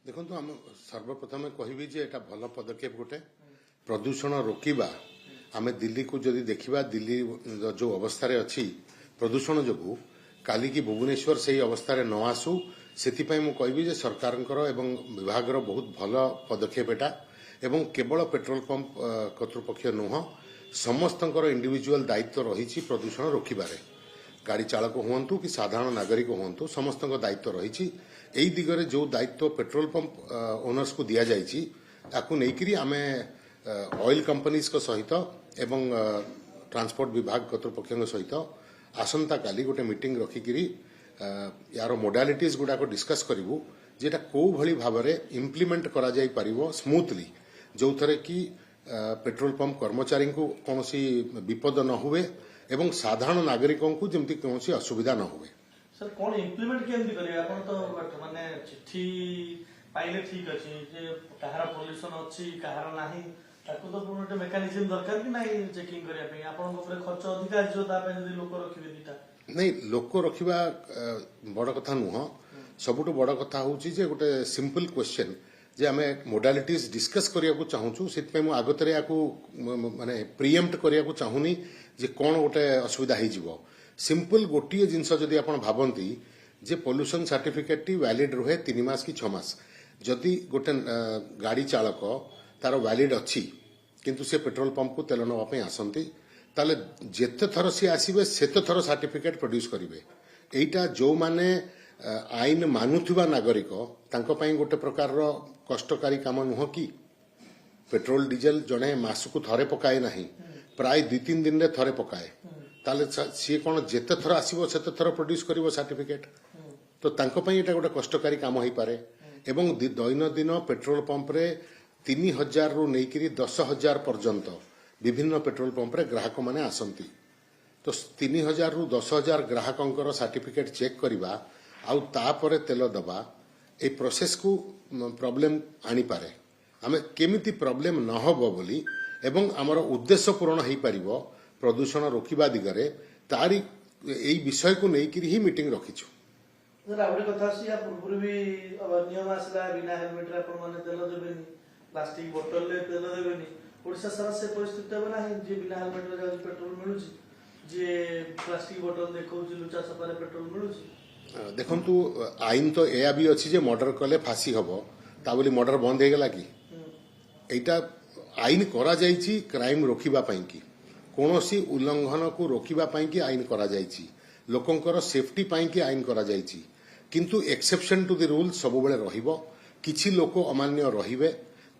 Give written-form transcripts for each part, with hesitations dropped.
देखो आम सर्वप्रथम कहबी जे एटा भल पदक्षेप गोटे प्रदूषण रोकवा आम दिल्ली को जदि देखा दिल्ली जो अवस्था अच्छी प्रदूषण जो काली की भुवनेश्वर से अवस्था न आसू से कहबी जे सरकार विभाग बहुत भल पदक्षेप एटा एवं केवल पेट्रोल पंप कर्तृपक्ष नुह समस्त इंडिविजुअल दायित्व रही प्रदूषण रोकबार गाड़ी चालक हूँ कि साधारण नागरिक हूँ समस्त दायित्व रही यही दिगरे जो दायित्व पेट्रोल पंप ओनर्स को दि जाकि आम ऑयल कंपनीज को सहित एवं ट्रांसपोर्ट विभाग कर्तृपक्ष सहित आसंता काली गोटे मीटिंग रखिकी यार मोडालिटीज गुड़ाक डिस्कस करूँ जेटा कौ भली भाव में इम्प्लीमेंट करा जाई परिवो स्मूथली जो थरे कि पेट्रोल पंप कर्मचारी को कौन विपद न हुए एवं साधारण नागरिकों को जमती कौन असुविधा न हुए। सर कौन इम्प्लीमेंट केमती करिवे आपण तो माने चिट्ठी पाइले ठीक अछि जे कहार पोल्यूशन अछि कहार नाही ताको तो पूर्ण मेकानिज्म दरकार कि नाही चेकिंग करिया पे आपण ऊपर खर्च अधिक जो ता पे यदि लोक रखिबे दिटा नहीं लोक रखिबा बड़ कथा नुह सबुठ बड़ कथा होची जे गोटे सिंपल क्वेश्चन जे आमे मोडालिटीज डिस्कस करिया को चाहूछु सितपे मु आगतरे याकू माने प्रीएम्प्ट करिया को चाहुनी जे कोन गोटे असुविधा हे जिवो सिंपल गोटे जिनस जदि आपण भाबंती जे पोल्यूशन सर्टिफिकेट टी वैलिड रहे 3 मास कि 6 मास जदि गोटे गाड़ी चालक तार वैलिड अच्छी किंतु से पेट्रोल पंप को तेल नवा पे आसंती ताले जेते थर सी आसीबे सेते थर सर्टिफिकेट प्रोड्यूस करिवे एटा जो माने आईन मानुथिबा नागरिक तांको पई गोटे प्रकार रो कष्टकारी काम नुह कि पेट्रोल डीजल जने मासकु थरे पकाए नाही प्राय 2-3 दिन रे थरे पकाए ताले सी कोन जेते थर आसीबो सेते थर प्रोड्यूस करिवो सर्टिफिकेट तो तांको पई एटा गोटे कष्टकारी काम होई पारे एवं दैनंदिन पेट्रोल पंप रे 3000 रु नेकिरी 10000 पर्यंत विभिन्न पेट्रोल पंप रे ग्राहक माने आसंती तो 3000 रु 10000 ग्राहकंकर सर्टिफिकेट चेक करिबा आउ तापरे तेल दबा ए प्रोसेस को प्रॉब्लम आनी पारे आमे केमिति प्रॉब्लम न होबो बोली एवं हमर उद्देश्य पूर्ण होई परिबो प्रदूषण रोकिबा दिगरे तारी एई विषय को नेकिरी ही मीटिंग रखिछु। सर आवडे कथा सी या पूर्व भी नियम आसला बिना हेलमेट रे आपण माने तेल देबेनी प्लास्टिक बोतल ले तेल देबेनी ओडिसा सारा से परिस्थिति बना है जे बिना हेलमेट रे जाउ पेट्रोल मिलुची जे प्लास्टिक बोतल देखौची लुचा सपारे पेट्रोल मिलुची देखंतु आईन तो एया भी अछि जे मर्डर कले फांसी हबो ता बोली मर्डर बंद हे गेला कि एटा आईन करा जाईची क्राइम रोकिबा पई कि कोनोसी उल्लंघन को रोकिबा पई कि आईन करा जाईची लोकंकर सेफ्टी पई कि आईन करा जाईची किंतु एक्सेप्शन टू द रूल सब बेले रहिबो किछि लोक अमान्य रहिबे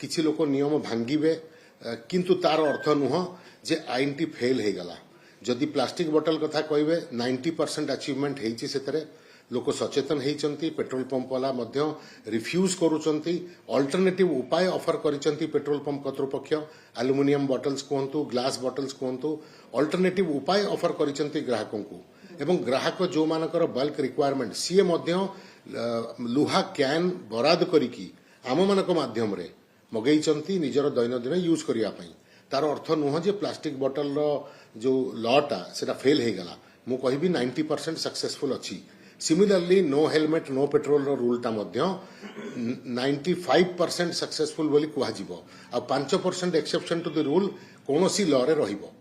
किछि लोक नियम भांगिबे किंतु तार अर्थ नुह जे आईन टी फेल हे गला जदि प्लास्टिक बोतल कथा कहबे 90% अचीवमेंट हेछि सेतरे लोक सचेतन होती पेट्रोल पंप वाला मध्य रिफ्यूज करुचंती अल्टरनेटिव उपाय ऑफर करिसंती पेट्रोल पंप कर्तृपक्ष एल्युमिनियम बॉटल्स कहतु ग्लास बॉटल्स कहतु अल्टरनेटिव उपाय ऑफर करिसंती ग्राहकों को एवं ग्राहक जो मानकर बल्क रिक्वायरमेंट सीए मध्य लुहा कैन बराद करिकी आम मानक माध्यम रे मगैचंती निजर दैनंदिन यूज करिया पई तार अर्थ नुह जे प्लास्टिक बोतल रो जो लॉटा सेटा फेल हे गला मु कहबी 90% सक्सेसफुल अछि similarly no helmet no petrol रो रूल ता मध्य 95% सक्सेसफुल बोली कुहा जिवो आ 5% एक्सेप्शन टू द रूल कोनोसी लॉ रे रहिबो।